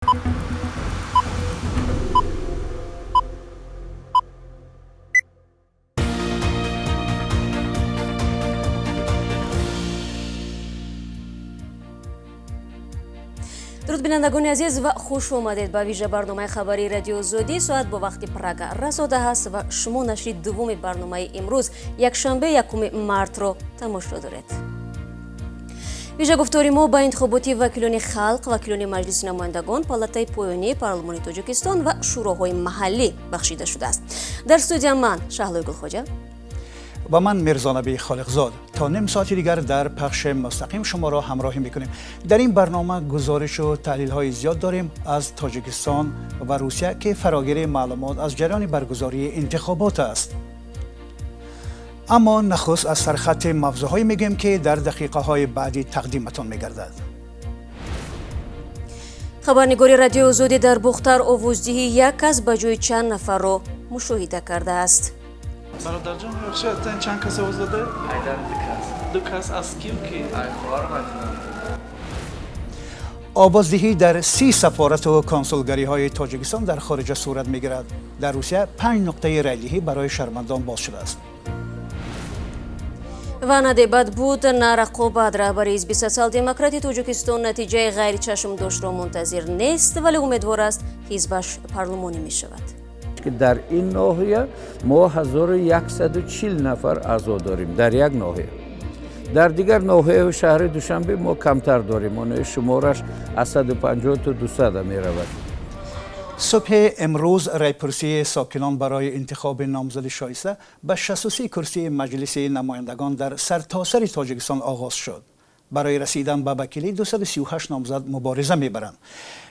درود بینندگان عزیز و خوش آمدید به ویژه برنامه خبری رادیو آزادی. ساعت با وقتی پرگا رسیده است و شما نشری دوم برنامه امروز یکشنبه یکم مارت را تماشا دارید. ویژه گفتاری ما با انتخاباتی وکیلان خلق، وکیلان مجلس نمایندگان، پالاتای پایانی پارلمانی تاجیکستان و شوراهای محلی بخشیده شده است. در استودیو من شهلوی گلخوجه و من میرزانبی خالقزاد تا نیم ساعتی دیگر در پخش مستقیم شما را همراهی میکنیم. در این برنامه گزارش و تحلیل های زیاد داریم از تاجیکستان و روسیه که فراگیری معلومات از جریان برگزاری انتخابات است. اما نخست از سرخط موضوعهایی میگیم که در دقیقه های بعدی تقدیمتان میگردد. خبرنگاری رادیوی ازودی در بختر آوازدهی یک کس به جای چند نفر را مشاهده کرده است. برادر جان یخشی چند کس آواز داده؟ دو کس از کیم که؟ آوازدهی در 30 سفارت و کنسولگری های تاجیکستان در خارج صورت میگیرد. در روسیه 5 نقطه رأیدیهی برای شهروندان باز شده است. و ندیبت بود نه رقابت رهبری حزب سوسیال دموکراتی تاجیکستان نتیجه غیر چشم داشت را منتظر نیست ولی امیدوار است حزبش پارلمانی می شود. که در این ناحیه ما 1140 نفر اعضا داریم در یک ناحیه. در دیگر ناحیه شهر دوشنبه ما کمتر داریم. اون شمارش از 150 تا 200 می رود. صبح امروز راعیپورسії ساکنان برای انتخاب نامزد شایسته به 63 کرسی مجلس نمایندگان در سرتاسر تاجیکستان آغاز شد. برای رسیدن به وکیلی 238 نامزد مبارزه میبرند.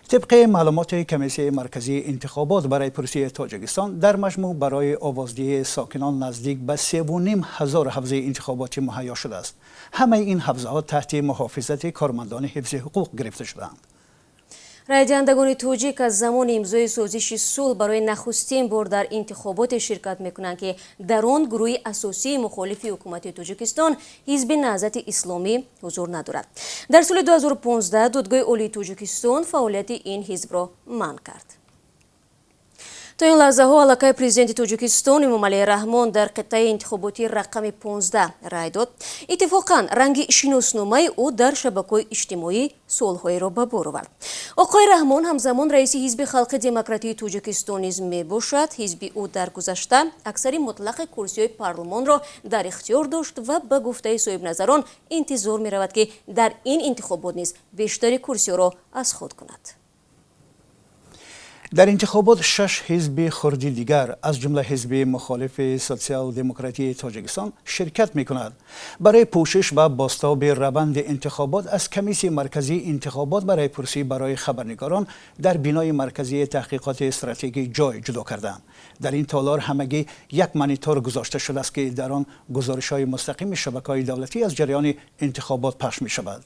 طبق معلومات کمیسیای مرکزی انتخابات برای پرسی تاجیکستان در مجموع برای آوازدهی ساکنان نزدیک به 3,500 حوزه انتخاباتی مهیا شده است. همه این حوزه ها تحت محافظت کارمندان حفظ حقوق گرفته شدند. раъйдиҳандагони тоҷик аз замони имзои созиши сулҳ барои нахустин бор дар интихоботе ширкат мекунанд ки дар он гурӯҳи асосии мухолифи ҳукумати тоҷикистон ҳизби наҳзати исломӣ ҳузур надорад. дар соли 2015 додгоҳи олии тоҷикистон фаъолияти ин ҳизбро манъ кард. تا این لحظه ها علاقه پرزیدنت تاجیکستان امامعلی رحمان در قطعه انتخاباتی رقم 15 رای داد. اتفاقا رنگ شناسنامه او در شبکه‌های اجتماعی سوال‌های را به بار آورد. آقای رحمان همزمان رئیس حزب خلق دموکراتی تاجیکستان نیز میباشد. حزب او در گذشته اکثری مطلق کرسی‌های پارلمان را در اختیار داشت و به گفته صاحب نظران انتظار می‌رود که در این انتخابات نیز بیشتر کرسی را از خود کند. در انتخابات 6 حزب خردی دیگر از جمله حزب مخالف سوسیال دموکراتی تاجیکستان شرکت می‌کند. برای پوشش و بازتاب روند انتخابات از کمیسیای مرکزی انتخابات برای پرسی برای خبرنگاران در بینای مرکزی تحقیقات استراتژی جای جدا کردند. در این تالار همگی یک مانیتور گذاشته شده است که در آن گزارش‌های مستقیم شبکه‌های دولتی از جریان انتخابات پخش می‌شود.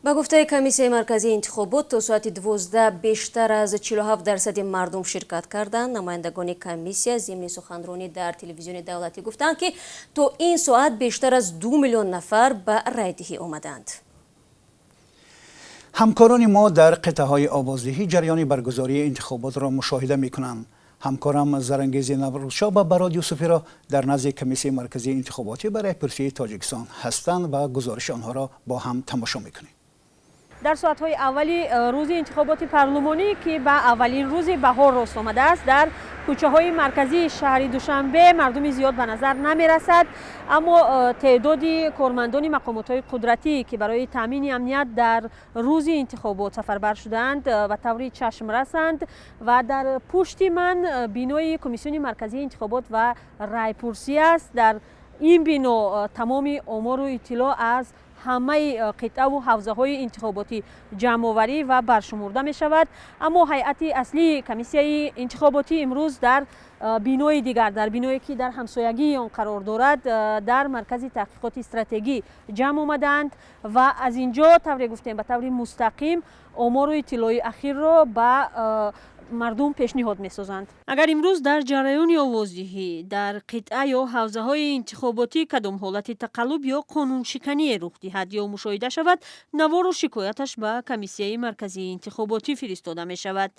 با گفته کمیسیای مرکزی انتخابات تا ساعت 12 بیشتر از 47% مردم شرکت کردند. نمایندگان کمیسیا ضمن سخنرانی در تلویزیون دولتی گفتند که تا این ساعت بیشتر از 2 میلیون نفر به راعیدیهی آمدند. همکاران ما در قطعه‌های آوازدهی جریان برگزاری انتخابات را مشاهده می‌کنند. همکارم زرنگیز نوروزشاه با براد یوسفی را در نزد کمیسیای مرکزی انتخاباتی برای پرسی تاجیکستان هستند و گزارش آنها را با هم تماشا می‌کنیم. در ساعت‌های اولی روز انتخابات پارلمانی که به اولین روز بهار راست آمده است در کوچه‌های مرکزی شهر دوشنبه مردم زیاد به نظر نمی‌رسد، اما تعدادی کارمندان مقامات‌های قدرتی که برای تامین امنیت در روز انتخابات سفربر شدند و طوری چشم رسند و در پشت من بینای کمیسیون مرکزی انتخابات و راعیپورسії است. در این بنا تمام آمار و اطلاع از همه قطعه و حوزه های انتخاباتی جمع آوری و برشمرده می شود. اما هیئت اصلی کمیسیای انتخاباتی امروز در بینای دیگر، در بینایی که در همسایگی آن قرار دارد، در مرکز تحقیقات استراتژی جمع آمدند و از اینجا طوری گفتیم به طور مستقیم آمار و اطلاع اخیر را به мардум пешниҳод месозанд. агар имрӯз дар ҷараёни овоздиҳӣ дар қитъа ё ҳавзаҳои интихоботӣ кадом ҳолати тақаллуб ё қонуншикание рух диҳад ё мушоҳида шавад, навору шикояташ ба Комиссияи марказии интихоботӣ фиристода мешавад.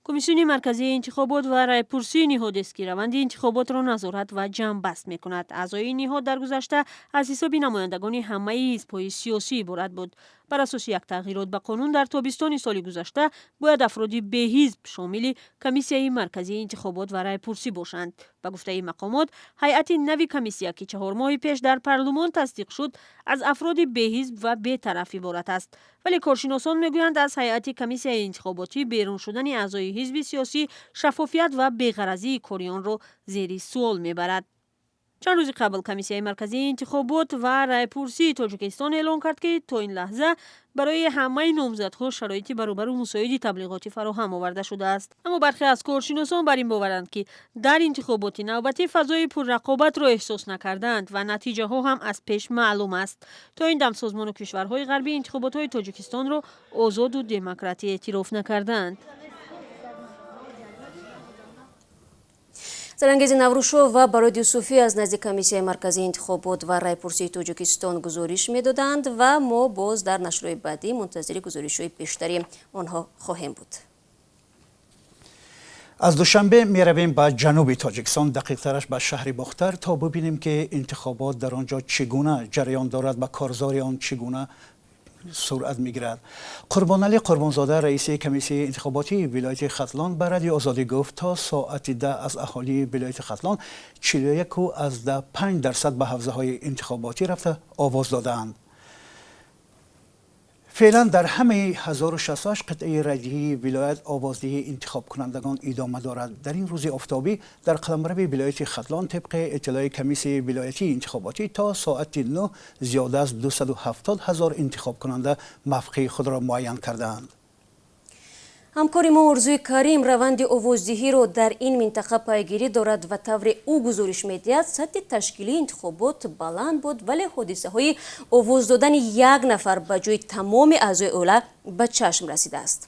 комиссиони марказии интихобот ва раъйпурсии ниҳодест ки раванди интихоботро назорат ва ҷамъбаст мекунад. аъзои ин ниҳод дар гузашта аз ҳисоби намояндагони ҳамаи ҳизбҳои сиёсӣ иборат буд. бар асоси як тағйирот ба қонун дар тобистони соли гузашта бояд афроди беҳизб шомили Комиссияи марказии интихобот ва раъйпурсӣ бошанд. ба гуфтаи мақомот, ҳайати нави комиссия ки 4 моҳи пеш дар парлумон тасдиқ шуд, аз афроди беҳизб ва бетараф иборат аст. вале коршиносон мегӯянд, аз ҳайати комиссияи интихоботӣ берун шудани аъзои ҳизби сиёсӣ шаффофият ва беғаразии кори онро зери суол мебарад. чанд рӯзи қабл Комиссияи марказии интихобот ва раъйпурсии Тоҷикистон эълон кард ки то ин лаҳза барои ҳамаи номзадҳо шароити баробару мусоиди таблиғотӣ фароҳам оварда шудааст. аммо бархе аз коршиносон бар ин боваранд, ки дар интихоботи навбатӣ фазои пуррақобатро эҳсос накарданд ва натиҷаҳо ҳам аз пеш маълум аст. то ин дам созмону кишварҳои ғарбӣ интихоботҳои Тоҷикистонро озоду демократӣ эътироф накарданд. зарангези наврӯшов ва барои юсуфӣ аз назди Комиссияи марказии интихобот ва раъйпурсии Тоҷикистон гузориш медоданд ва мо боз дар нашрҳои баъдӣ мунтазири гузоришҳои бештари онҳо хоҳем буд. از دوشنبه می رویم به جنوب تاجیکستان، دقیق‌ترش به شهر باختر، تا ببینیم که انتخابات در آنجا چگونه جریان دارد و کارزار آن چگونه سرعت میگیرد. قربانعلی قربانزاده رئیس کمیسیه انتخاباتی ولایت ختلان به رادیو آزادی گفت تا ساعت 10 از اهالی ولایت ختلان 41.5% به حوزه‌های انتخاباتی رفته آواز دادند. فعلا در همه 1068 قطعه رأیدیهی ولایت آوازدهی انتخاب کنندگان ادامه دارد. در این روز آفتابی در قلمرو ولایت ختلان طبق اطلاع کمیسیه ولایتی انتخاباتی تا ساعت 9 زیاده از 270,000 انتخاب کننده موقع خود را معین کردند. ҳамкори мо орзуи карим раванди овоздиҳиро дар ин минтақа пайгирӣ дорад ва тавре ӯ гузориш медиҳад, сатҳи ташкилии интихобот баланд буд, вале ҳодисаҳои овоз додани як нафар ба ҷои тамоми аъзои оила ба чашм расидааст.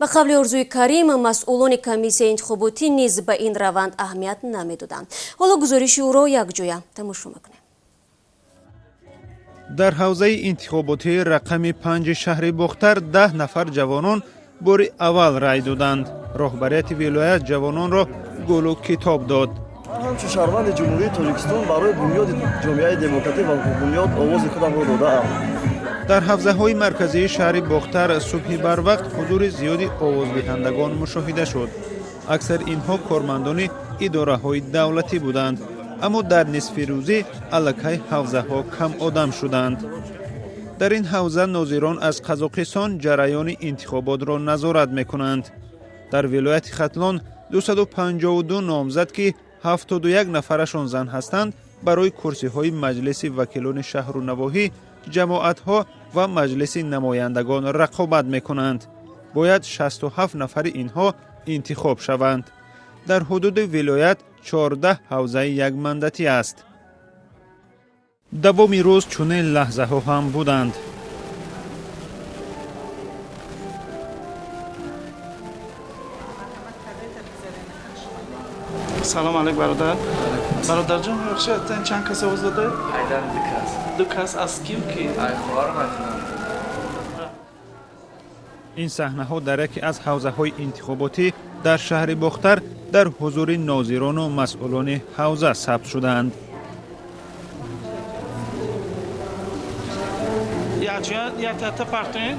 ба қавли орзуи карим, масъулони комиссияи интихоботӣ низ ба ин раванд аҳамият намедоданд. ҳоло гузориши ӯро якҷоя тамошо мекунем. дар ҳавзаи интихоботии рақами 5 шаҳри бохтар 10 нафар ҷавонон бори аввал рай доданд. роҳбарияти вилоят ҷавононро гулу китоб дод. ҳамчун шаҳрванди ҷумҳурии Тоҷикистон барои бунёди ҷомеаи демократӣ ва ҳукумият овози худамро додаам. дар ҳавзаҳои марказии шаҳри бохтар субҳи барвақт ҳузури зиёди овоздиҳандагон мушоҳида шуд. аксар инҳо кормандони идораҳои давлатӣ буданд. аммо дар нисфи рӯзӣ аллакай ҳавзаҳо кам одам шуданд. дар ин ҳавза нозирон аз қазоқистон ҷараёни интихоботро назорат мекунанд. дар вилояти хатлон 252 номзад ки 71 нафарашон зан ҳастанд барои курсиҳои маҷлиси вакилони шаҳру навоҳӣ, ҷамоатҳо ва маҷлиси намояндагон рақобат мекунанд. бояд 67 нафари инҳо интихоб шаванд. дар ҳудуди вилоят 14 ҳавзаи якмандатӣ аст. давоми рӯз чунин лаҳзаҳо ҳам буданд. салом алейк бародар. бародарҷон, бахшед, чанд кас овоз дода? Айдан дукас. Дукас аз ким ки? Ахбор метунам. ин саҳнаҳо дар яке аз ҳавзаҳои интихоботӣ дар шаҳри бохтар дар ҳузури нозирону масъулони ҳавза сабт шуданд. Якҷоя партоен?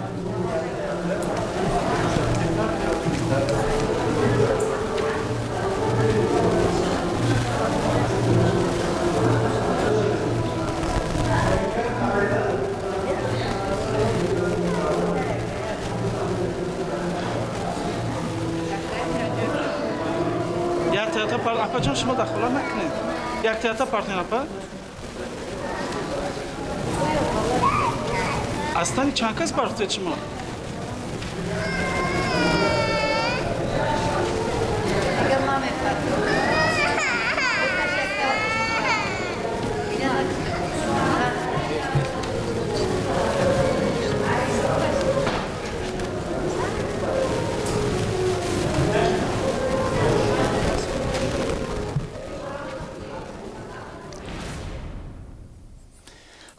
апа ҷон, шумо дахола накунед. як театр партоен апа? астан чанд кас партоед шумо?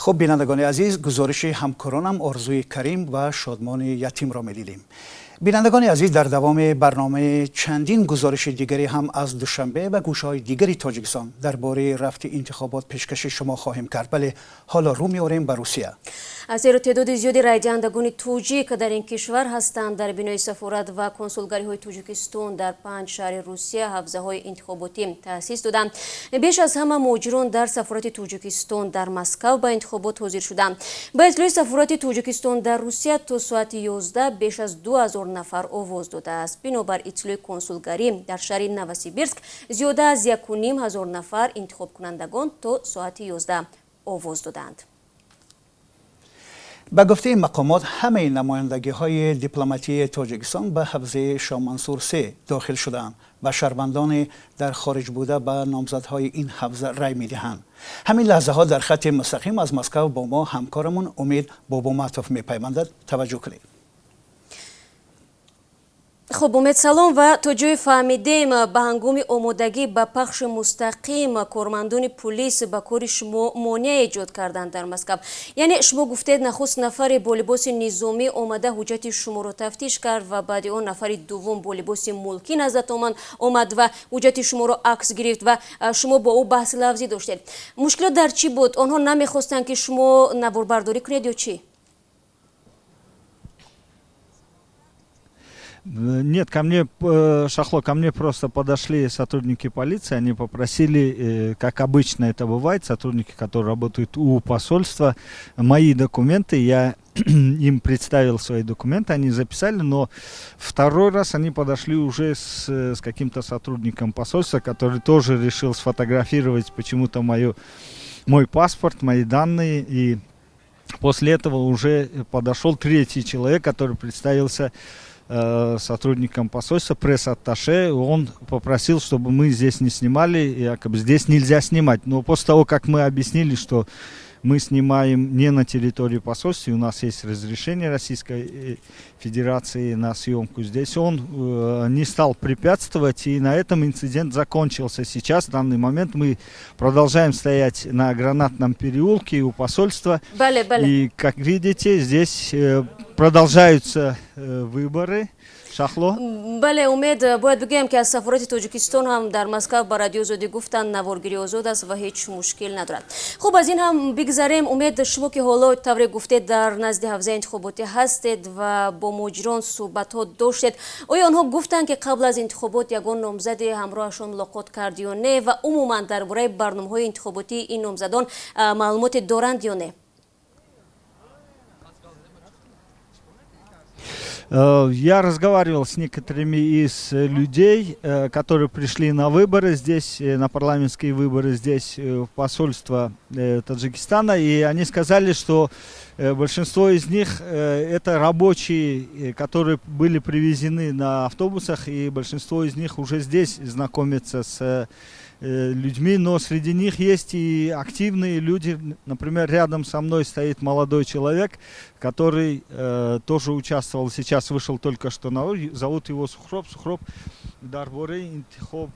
خب بینندگان عزیز، گزارش همکارانم آرزوی کریم و شادمان یتیم را می‌دیدیم. بینندگان عزیز، در دوام برنامه چندین گزارش دیگری هم از دوشنبه و گوشه‌های دیگری تاجیکستان درباره رفت انتخابات پیشکش شما خواهیم کرد. بله، حالا رو می‌آوریم به روسیه. از زیرا تعداد زیادی راъйдиҳандагони توجیک در این کشور هستند. در بینای سفارت و کنسولگری‌های تاجیکستان در 5 شهر روسیه حوزه‌های انتخاباتی تأسیس دادند. بیش از همه مهاجران در سفارت تاجیکستان در مسکو به انتخابات حاضر شدند. با اطلاع سفارت تاجیکستان در روسیه تا ساعت 11 بیش از 2000 نفر آواز داده است. بنابر اطلاع کنسولگری در شهر نوسیبیرسک زیاده از 1500 نفر انتخاب کنندگان تا ساعت 11 آواز دادند. به گفته مقامات همه نمایندگی‌های دیپلماتی تاجیکستان به حوزه شاه منصور 3 داخل شدند و شهروندان در خارج بوده به نامزدهای این حوزه رای می‌دهند. همین لحظه ها در خط مستقیم از مسکو با ما همکارمون امید بابا معطوف می‌پیوندد. توجه کنید. خب امید سلام. و تا جای فهمیدیم به هنگام آمادگی به پخش مستقیم کارمندان پلیس به کار شما مانع ایجاد کردند در مسکو. یعنی شما گفتید نخست نفر با لباس نظامی آمده حجت شما را تفتیش کرد و بعد آن نفر دوم با لباس ملکی نزدتان آمد و حجت شما را عکس گرفت و شما با او بحث لفظی داشتید. مشکل در چی بود؟ آنها نمیخواستند که شما نواربرداری کنید یا چی؟ Нет, ко мне просто подошли сотрудники полиции, они попросили, как обычно это бывает, сотрудники, которые работают у посольства, мои документы, я им представил свои документы, они записали, но второй раз они подошли уже с каким-то сотрудником посольства, который тоже решил сфотографировать почему-то мой паспорт, мои данные, и после этого уже подошел третий человек, который представился сотрудником посольства, пресс-атташе. Он попросил, чтобы мы здесь не снимали, якобы здесь нельзя снимать. Но после того, как мы объяснили, что мы снимаем не на территории посольства, у нас есть разрешение Российской Федерации на съемку здесь, он не стал препятствовать, и на этом инцидент закончился. Сейчас, в данный момент, мы продолжаем стоять на Гранатном переулке у посольства. И, как видите, здесь продолжаются выборы. شخلو؟ بله امید، باید بگیم که از سفارت تاجیکستان هم در مسکو با رادیو آزادی گفتن نوارگیری آزاد است و هیچ مشکل ندارد. خب از این هم بگذریم. امید، شما که حالا طور گفتید در نزد حوزه انتخاباتی هستید و با مجران صحبت ها داشتید، آیا آنها گفتند که قبل از انتخابات یگان نامزد همراهشان ملاقات کرد یا نه و عموما درباره برنامه‌های انتخاباتی این نامزدان معلومات دارند یا نه؟ Я разговаривал с некоторыми из людей, которые пришли на выборы здесь, на парламентские выборы здесь, в посольство Таджикистана, и они сказали, что большинство из них это рабочие, которые были привезены на автобусах, и большинство из них уже здесь знакомятся с людьми, но среди них есть и активные люди. Например, рядом со мной стоит молодой человек, который тоже участвовал, сейчас вышел только что на улицу, зовут его Сухроб Дарборе интихоб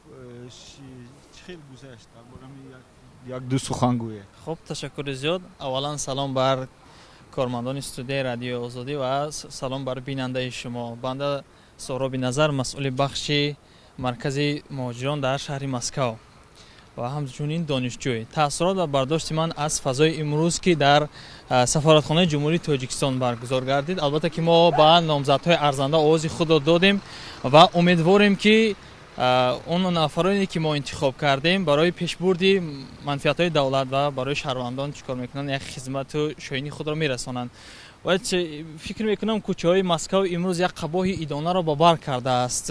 خب تشکر زیاد. اولا سلام بر کارمندان استودیوی رادیوی آزادی و سلام بر بیننده شما. بنده سهراب نظر، مسئول بخش مرکزی مهاجران در شهر مسکو و همچنین دانشجوی. تاثیرات و برداشت من از فضای امروز که در سفارتخانه جمهوری تاجیکستان برگزار گردید، البته که ما با نامزدهای ارزنده آواز خود را دادیم و امیدواریم که اون نفرانی که ما انتخاب کردیم برای پیشبرد منفعت‌های دولت و برای شهروندان چیکار میکنن، یک خدمت و شایانی خود را میرسانند. و فکر میکنم کوچه‌های مسکو امروز یک قباه ایدانه را با بر کرده است.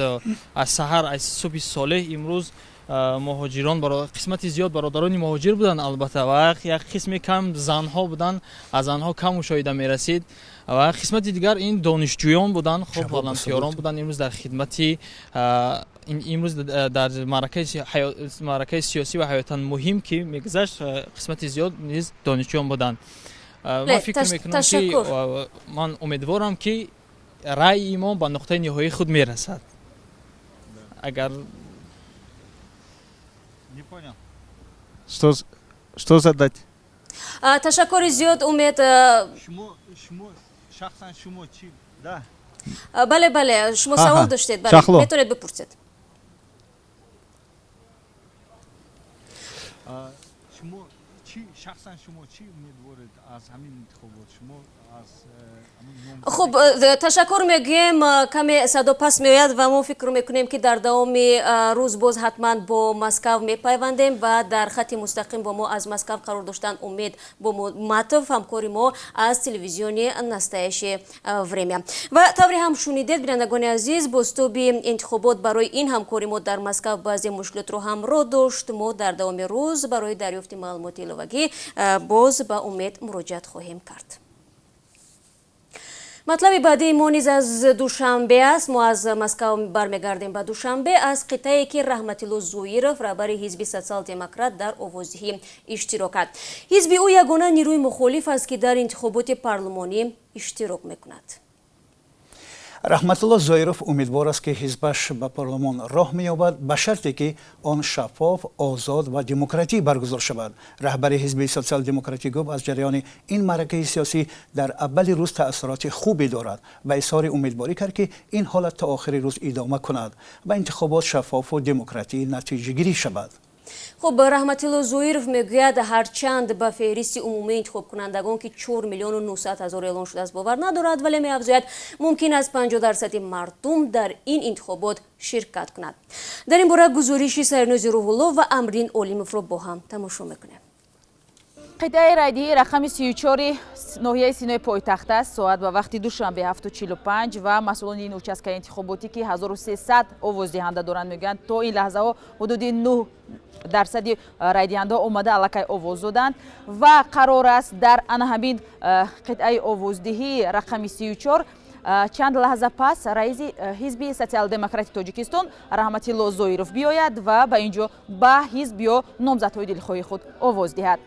از سحر، از صبح صالح امروز مهاجران برای قسمت زیاد برادران مهاجر بودن، البته و یک قسم کم زنها بودن، از زنها کم مشاهده میرسید و قسمت دیگر این دانشجویان بودن. خب والنتیاران بودن امروز در خدمت امروز در معرکه سیاسی و حیاتاً مهم که میگذشت، قسمت زیاد نیز دانشجویان بودن. من فکر میکنم که من امیدوارم که رأی ما به نقطه نهایی خود میرسد. اگر Что задать? ташаккури зиёд умед. шахсан шумо чӣ? Да. бале бале, шумо савол доштед, бале, метавонед бипурсед. шумо чӣ шахсан шумо чӣ умедворед аз ҳамин интихобот? шумо аз хуб, ташаккур мегӯем, каме садо пас меояд ва мо фикр мекунем ки дар давоми рӯз боз ҳатман бо Москав мепайвандем ва дар хати мустақим бо мо аз Москав қарор доштан умед бо матов ҳамкори мо аз телевизиони настоящее время. ва тавре ҳам шунидед, бинандагони азиз, бозтоби интихобот барои ин ҳамкори мо дар Москав баъзе мушкилотро ҳамроҳ дошт. мо дар давоми рӯз барои дарёфти маълумоти иловагӣ боз ба умед муроҷиат хоҳем кард. матлаби баъдии мо низ аз Душанбе аст. мо аз Москав бармегардем ба Душанбе, аз қитъае ки Раҳматилло Зоиров, раҳбари ҳизби социал-демократ, дар овоздиҳӣ иштирок кард. ҳизби ӯ ягона нирӯи мухолиф аст ки дар интихоботи парлумонӣ иштирок мекунад. раҳматулло Зоиров умедвор аст ки ҳизбаш ба парлумон роҳ меёбад ба шарте ки он шаффоф, озод ва демократӣ баргузор шавад. раҳбари ҳизби социал-демократӣ гуфт аз ҷараёни ин маъракаи сиёсӣ дар аввали рӯз таъссуроти хубе дорад ва изҳори умедворӣ кард ки ин ҳолат то охири рӯз идома кунад ва интихобот шаффофу демократӣ натиҷагирӣ шавад. хуб, Раҳматилло Зоиров мегӯяд ҳарчанд ба феҳристи умумии интихобкунандагон ки 4 миллиону 900 ҳазор эълон шудааст бовар надорад, вале меафзояд мумкин аст 50% мардум дар ин интихобот ширкат кунад. дар ин бора гузориши Сайрнози Рӯҳулло ва Амридин Олимовро бо ҳам тамошо мекунем. қитъаи раъйдиҳӣ рақами 34 ноҳияи Синои пойтахт аст. соат ба вақти Душанбе 7:45 ва масъулони ин участкаи интихоботӣ ки 1300 овоздиҳанда доранд мегӯянд то ин лаҳзаҳо ҳудуди 9% раъйдиҳандаҳо омада аллакай овоз доданд ва қарор аст дар ана ҳамин қитъаи овоздиҳӣ рақами 34 чанд лаҳза пас раиси ҳизби социал-демократи Тоҷикистон Раҳматилло Зоиров биёяд ва ба ин ҷо ба ҳизб ё номзадҳои дилхоҳи худ овоз диҳад.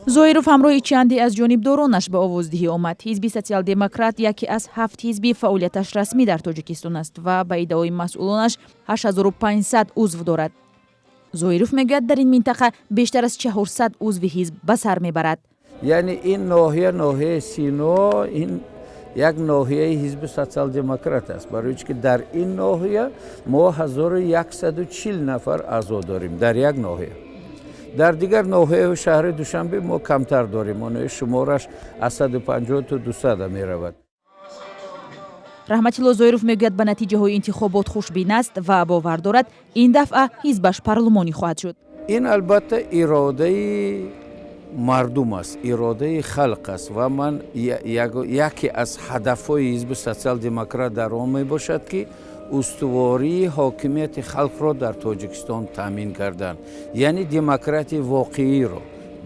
зоиров ҳамроҳи чанде аз ҷонибдоронаш ба овоздиҳӣ омад. ҳизби социал-демократ яке аз 7 ҳизби фаъолияташ расмӣ дар Тоҷикистон аст ва ба иддаои масъулонаш 8500 узв дорад. зоиров мегӯяд дар ин минтақа бештар аз 400 узви ҳизб ба сар мебарад. яъне ин ноҳияи Сино ин як ноҳияи ҳизби социал-демократ аст, барои ки дар ин ноҳия мо 1140 нафар аъзо дорем дар як ноҳия. дар дигар ноҳияҳои шаҳри Душанбе мо камтар дорем, онои шумораш аз 150 то 200 меравад. Раҳматилло Зоиров мегӯяд ба натиҷаҳои интихобот хушбин аст ва бовар дорад ин дафъа ҳизбаш парлумонӣ хоҳад шуд. ин албатта иродаи мардум аст, иродаи халқ аст ва ман яке аз ҳадафҳои ҳизби социал-демократ дар он мебошад ки устувории ҳокимияти халқро дар Тоҷикистон таъмин кардан, яъне демократияи воқеиро,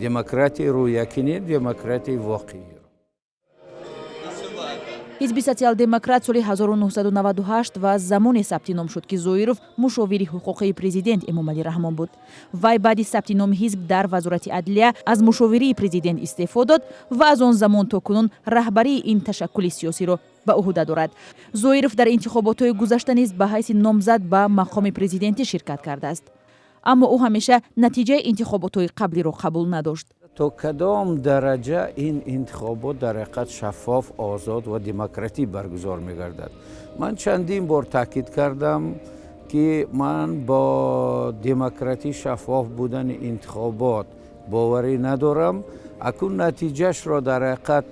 демократияи рӯякинӣ, демократияи воқеиро. ҳизби социал-демократ соли 1998 ва замоне сабти ном шуд ки Зоиров мушовири ҳуқуқии президент Эмомалӣ Раҳмон буд. вай баъди сабти номи ҳизб дар вазорати адлия аз мушовирии президент истеъфо дод ва аз он замон то кунун раҳбарии ин ташаккули сиёсиро ба уҳда дорад. Зоиров дар интихоботҳои гузашта низ ба ҳайси номзад ба мақоми президентӣ ширкат кардааст. аммо ӯ ҳамеша натиҷаи интихоботҳои қаблиро қабул надошт. то кадом дараҷа ин интихобот дар ҳақиқат шаффоф, озод ва демократӣ баргузор мегардад. ман чандин бор таъкид кардам ки ман бо демократӣ, шаффоф будани интихобот боварӣ надорам. акун натиҷаашро дар ҳақиқат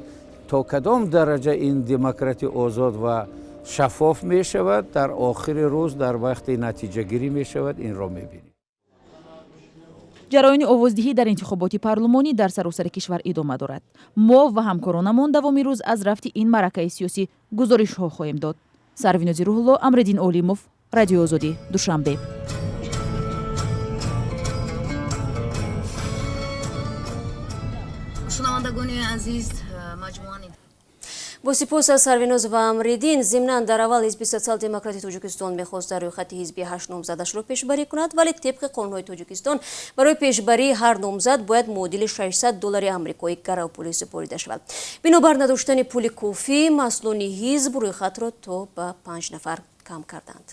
то кадом дараҷа ин демократӣ озод ва шаффоф мешавад, дар охири рӯз дар вақти натиҷагирӣ мешавад, инро мебинем. ҷараёни овоздиҳӣ дар интихоботи парлумонӣ дар саросари кишвар идома дорад. мо ва ҳамкоронамон давоми рӯз аз рафти ин маъракаи сиёсӣ гузоришҳо хоҳем дод. Сайрнози Рӯҳулло, Амридин Олимов, Радиои Озодӣ, Душанбе. шунавандагони азиз, маҷмӯани бо сипос аз Сарвиноз ва Амридин, зимнан дар аввал ҳизби социал-демократи Тоҷикистон мехост дар рӯйхати ҳизби 8 номзадашро пешбарӣ кунад, вале тибқи қонунҳои Тоҷикистон барои пешбарии ҳар номзад бояд муодили $600 амрикоӣ гаравпулӣ супорида шавад. бинобар надоштани пули кофӣ, масъулони ҳизб рӯйхатро то ба 5 нафар кам карданд.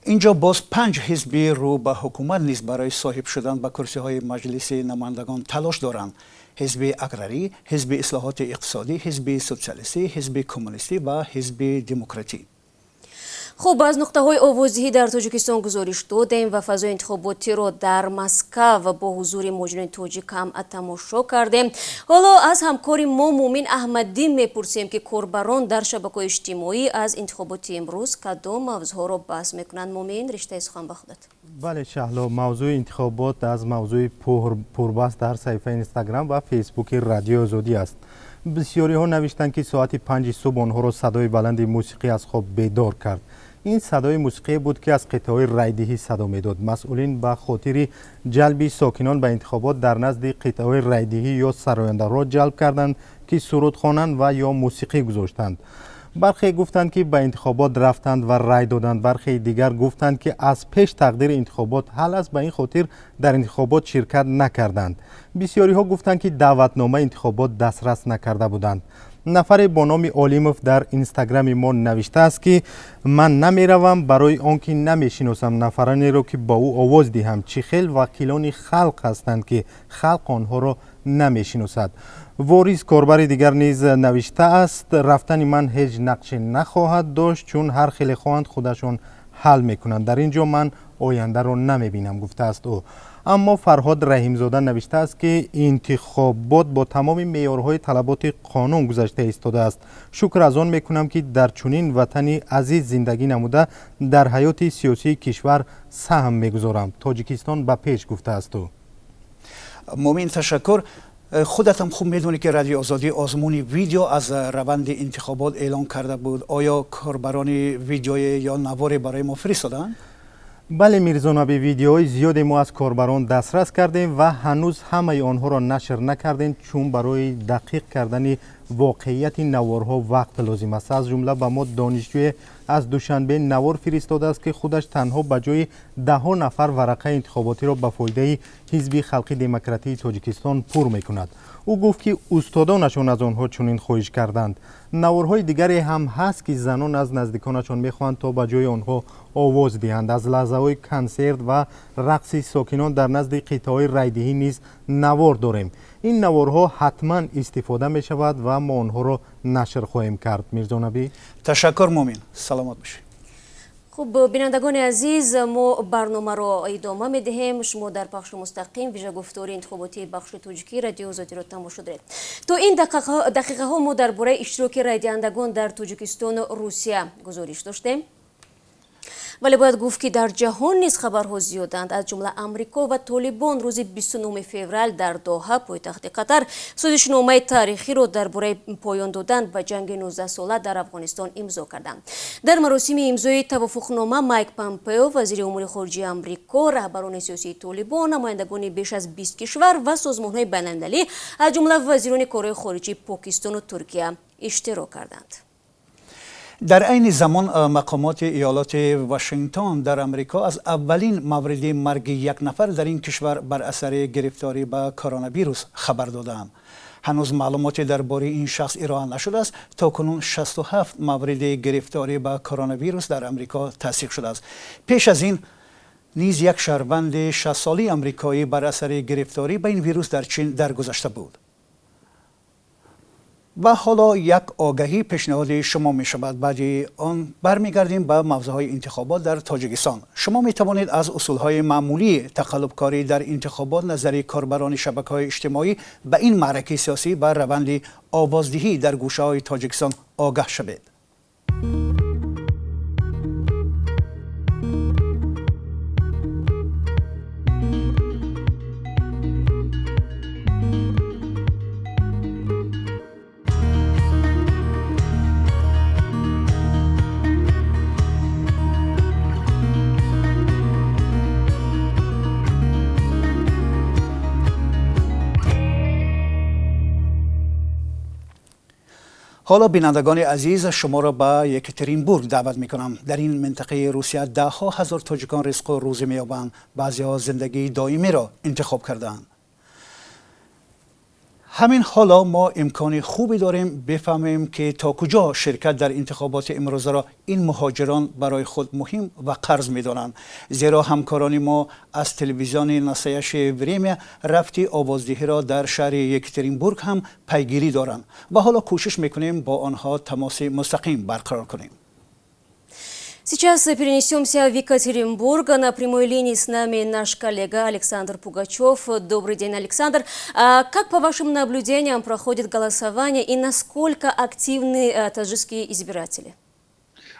اینجا باز 5 حزب رو به حکومت نیز برای صاحب شدن به کرسی های مجلس نمایندگان تلاش دارند. حزب اقراری، حزب اصلاحات اقتصادی، حزب سوسیالیستی، حزب کمونیستی و حزب دموکراتی. خب از نقطه های آوازدهی در تاجیکستان گزارش دادیم و فضای انتخاباتی را در مسکو و با حضور مجرمین تاجیک هم تماشا کردیم. حالا از همکار ما مومن احمدی میپرسیم که کاربران در شبکه‌های اجتماعی از انتخابات امروز کدام موضوعها را بحث میکنند. مومن، رشته سخن به خودت. بله شهلا، موضوع انتخابات از موضوع پربحث در صفحه اینستاگرام و فیسبوک رادیو آزادی است. بسیاری ها نوشتند که ساعت 5 صبح آنها را صدای بلند موسیقی از خواب بیدار کرد. این صدای موسیقی بود که از قطعه راعیدیҳӣ صدا میداد. مسئولین به خاطر جلب ساکنان به انتخابات در نزد قطعه راعیدیҳӣ یا سراینده را جلب کردند که سرود خوانند و یا موسیقی گذاشتند. برخی گفتند که به انتخابات رفتند و رای دادند. برخی دیگر گفتند که از پیش تقدیر انتخابات حل است، به این خاطر در انتخابات شرکت نکردند. بسیاری ها گفتند که دعوتنامه انتخابات دسترس نکرده بودند. نفر با نام علیموف در اینستاگرام ما نوشته است که من نمیروم برای آنکه نمیشناسم نفرانی را که با او آواز دهم. چه خیل وکیلان خلق هستند که خلق آنها را نمیشناسد. واریز کاربر دیگر نیز نوشته است رفتن من هیچ نقشی نخواهد داشت چون هر خیلی خواهند خودشان حل میکنند. در اینجا من آینده را نمیبینم گفته است او. اما فرهاد رحیمزاده نوشته است که انتخابات با تمام معیارهای طلبات قانون گذشته ایستاده است. شکر از آن میکنم که در چنین وطنی عزیز زندگی نموده در حیات سیاسی کشور سهم میگذارم. تاجیکستان به پیش گفته است او. مومن تشکر. خودت هم خوب میدونی که رادیو آزادی آزمون ویدیو از روند انتخابات اعلان کرده بود. آیا کاربران ویدیوی یا نواری برای ما فرستادن؟ بله میرزا، به ویدیوهای زیادی ما از کاربران دسترس کردیم و هنوز همه آنها را نشر نکردیم چون برای دقیق کردن واقعیت نوارها وقت لازم است. از جمله به ما دانشجوی از دوشنبه نوار فرستاده است که خودش تنها به جای 10 نفر ورقه انتخاباتی را به فایده حزب خلقی دموکراتی تاجیکستان پر میکند. او گفت که استادانشان از آنها چنین خواهش کردند. نوارهای دیگری هم هست که زنان از نزدیکانشان میخواهند تا به جای آنها آواز دهند. از لحظه‌های کنسرت و رقص ساکنان در نزد قطعه‌های راعیدیҳӣ نیز نوار داریم. این نوارها حتما استفاده می شود و ما آنها را نشر خواهیم کرد. میرزا نبی. تشکر مومن. سلامت باشید. خب بینندگان عزیز، ما برنامه را ادامه می دهیم. شما در بخش مستقیم ویژه گفتار انتخاباتی بخش تاجیکی رادیو آزادی را تماشا دارید. تو این دقیقه ها ما درباره اشتراک راعیدیҳандагон در تاجیکستان و روسیه گزارش داشتیم. ولی باید گفت که در جهان نیز خبرها زیادند. از جمله امریکا و طالبان روز 29 فوریه در دوحه پایتخت قطر سازشنامه تاریخی را درباره پایان دادن به جنگ 19 ساله در افغانستان امضا کردند. در مراسم امضای توافقنامه مایک پامپئو وزیر امور خارجه امریکا، رهبران سیاسی طالبان، نمایندگان بیش از 20 کشور و سازمان‌های بین‌المللی از جمله وزیران کارهای خارجه پاکستان و ترکیه اشتراک کردند. در عین زمان مقامات ایالات واشنگتن در امریکا از اولین مورد مرگ یک نفر در این کشور بر اثر گرفتاری به کرونا ویروس خبر دادند. هنوز معلوماتی درباره این شخص ارائه نشده است. تاکنون 67 مورد گرفتاری به کرونا ویروس در امریکا تصدیق شده است. پیش از این نیز یک شهروند 60 ساله امریکایی بر اثر گرفتاری به این ویروس در چین درگذشته بود. و حالا یک آگهی پیشنهاد شما می شود. بعد آن برمیگردیم به موضوعهای انتخابات در تاجیکستان. شما می توانید از اصولهای معمولی تقلبکاری در انتخابات نظری کاربران شبکه‌های اجتماعی به این معرکه سیاسی و روند آوازدهی در گوشه‌های تاجیکستان آگاه شوید. حالا بینندگان عزیز، شما را به یکترینبورگ دعوت می کنم. در این منطقه روسیه 10,000 تاجیکان رزق و روزی می یابند. بعضی‌ها زندگی دائمی را انتخاب کردند. همین حالا ما امکان خوبی داریم بفهمیم که تا کجا شرکت در انتخابات امروزه را این مهاجران برای خود مهم و قرض می‌دانند، زیرا همکاران ما از تلویزیون نسایش وریمیا رفتی آوازدهی را در شهر یکترینبورگ هم پیگیری دارند و حالا کوشش میکنیم با آنها تماس مستقیم برقرار کنیم. Сейчас перенесемся в Екатеринбург. На прямой линии с нами наш коллега Александр Пугачев. Добрый день, Александр. Как по вашим наблюдениям проходит голосование и насколько активны таджикские избиратели?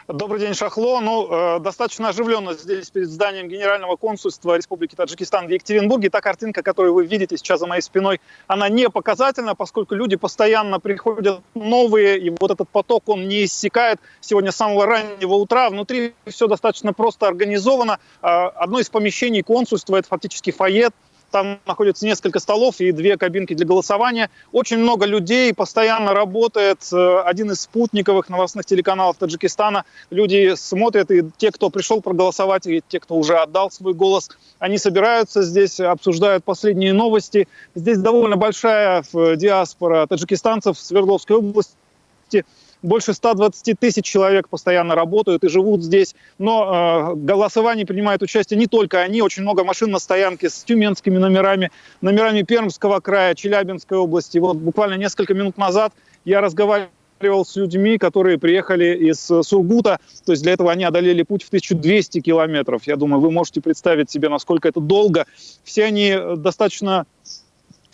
Добрый день, Шахло. Достаточно оживленно здесь перед зданием Генерального консульства Республики Таджикистан в Екатеринбурге. Та картинка, которую вы видите сейчас за моей спиной, она не показательна, поскольку люди постоянно приходят новые, и вот этот поток, он не иссякает. Сегодня с самого раннего утра внутри все достаточно просто организовано. Одно из помещений консульства – это фактически фойе. Там находится несколько столов и 2 кабинки для голосования. Очень много людей, постоянно работает один из спутниковых новостных телеканалов Таджикистана. Люди смотрят, и те, кто пришел проголосовать, и те, кто уже отдал свой голос, они собираются здесь, обсуждают последние новости. Здесь довольно большая диаспора таджикистанцев в Свердловской области. Больше 120 тысяч человек постоянно работают и живут здесь. Но голосование принимают участие не только они. Очень много машин на стоянке с тюменскими номерами, номерами Пермского края, Челябинской области. Вот буквально несколько минут назад я разговаривал с людьми, которые приехали из Сургута. То есть для этого они одолели путь в 1200 километров. Я думаю, вы можете представить себе, насколько это долго. Все они достаточно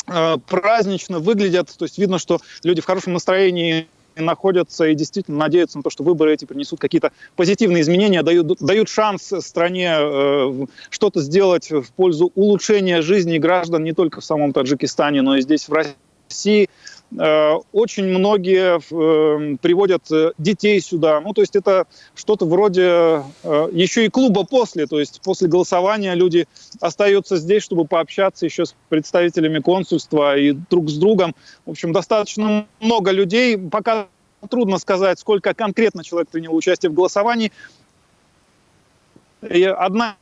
празднично выглядят. То есть видно, что люди в хорошем настроении находятся и действительно надеются на то, что выборы эти принесут какие-то позитивные изменения, дают шанс стране что-то сделать в пользу улучшения жизни граждан не только в самом Таджикистане, но и здесь, в России. Очень многие приводят детей сюда. Ну, то есть это что-то вроде еще и клуба после. То есть после голосования люди остаются здесь, чтобы пообщаться еще с представителями консульства и друг с другом. В общем, достаточно много людей. Пока трудно сказать, сколько конкретно человек принял участие в голосовании. И одна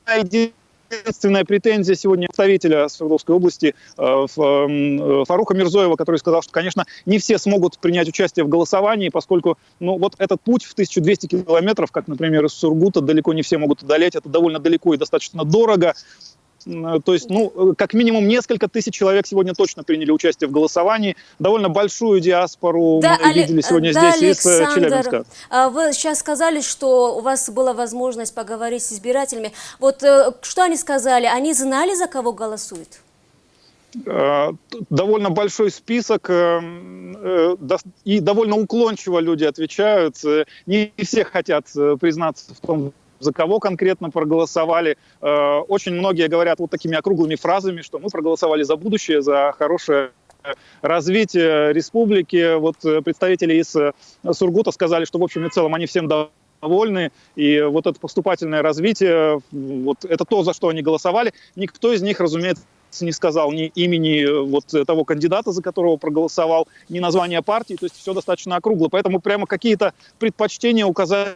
единственная претензия сегодня представителя Свердловской области Фаруха Мирзоева, который сказал, что, конечно, не все смогут принять участие в голосовании, поскольку вот этот путь в 1200 километров, как, например, из Сургута, далеко не все могут одолеть. Это довольно далеко и достаточно дорого. То есть, как минимум несколько тысяч человек сегодня точно приняли участие в голосовании. Довольно большую диаспору мы видели сегодня здесь из Челябинска. Вы сейчас сказали, что у вас была возможность поговорить с избирателями. Вот что они сказали? Они знали, за кого голосуют? Довольно большой список, и довольно уклончиво люди отвечают. Не все хотят признаться в том, за кого конкретно проголосовали. Очень многие говорят вот такими округлыми фразами, что мы проголосовали за будущее, за хорошее развитие республики. Вот представители из Сургута сказали, что в общем и целом они всем довольны. И вот это поступательное развитие, вот это то, за что они голосовали. Никто из них, разумеется, не сказал ни имени вот того кандидата, за которого проголосовал, ни названия партии. То есть все достаточно округло. Поэтому прямо какие-то предпочтения указать,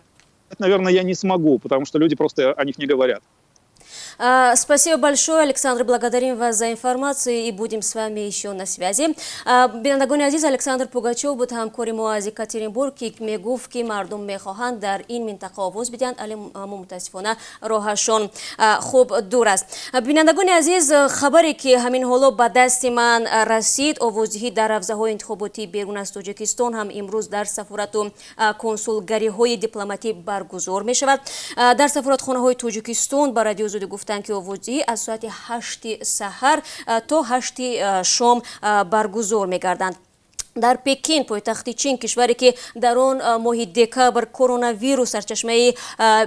наверное, я не смогу, потому что люди просто о них не говорят. Спасибо большое, Александр. Благодарим вас за информацию и будем с вами еще на связи. Бинандагони азиз, Александр Пугачев буд ҳамкори мо аз Екатеринбург ки мегуфт ки мардум мехоҳанд дар ин минтақа овоз бидиҳанд, али мутаассифона роҳашон хуб дур аст. Бинандагони азиз, хабаре ки ҳамин ҳоло ба дасти ман расид, овоздиҳӣ дар ҳавзаҳои интихоботӣ берун аз Тоҷикистон ҳам имрӯз дар сафорату консулгариҳои дипломатӣ баргузор мешавад. Дар сафоратхонаҳои Тоҷикистон ба Радиои Озодӣ гуфтанд ки овоздиҳӣ аз соати 8 саҳар то 8 шом баргузор мегарданд. در پکین پایتخت چین، کشوری که در آن ماه دکبر کرونا ویروس سرچشمه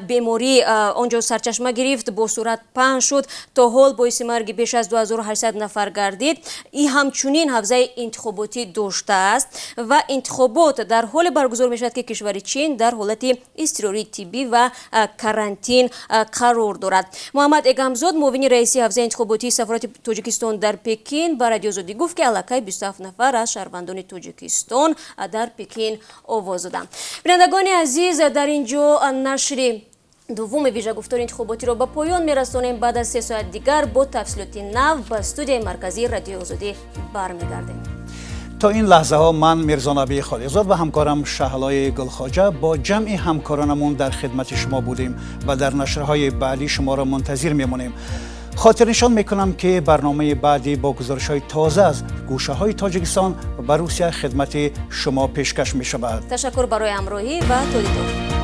بیماری آنجا سرچشمه گرفت، با سرعت پهن شد، تا حال باعث مرگ بیش از 2800 نفر گردید. این همچنین حوزه انتخاباتی داشته است و انتخابات در حال برگزار می شود که کشور چین در حالت اضطراری طبی و کرانتین قرار دارد. محمد اگمزاد، معاون رئیس حوزه انتخاباتی سفارت تاجیکستان در پکین، به رادیو آزادی گفت که الکی 27 نفر از شهروندان تاجیکستان در پکین آواز دادند. بینندگان عزیز، در اینجا نشری دوم ویژه گفتار انتخاباتی را به پایان میرسانیم. بعد از 3 ساعت دیگر با تفصیلات نو به استودیوی مرکزی رادیوی آزادی برمیگردیم. تا این لحظه ها من میرزا خالیزاد و همکارم شهلای گلخواجه با جمع همکارانمون در خدمت شما بودیم و در نشرهای بعدی شما را منتظر میمونیم. خاطر نشان میکنم که برنامه بعدی با گزارش های تازه از گوشه های تاجیکستان و روسیه خدمت شما پیشکش می شود. تشکر برای همراهی و تا دیدار.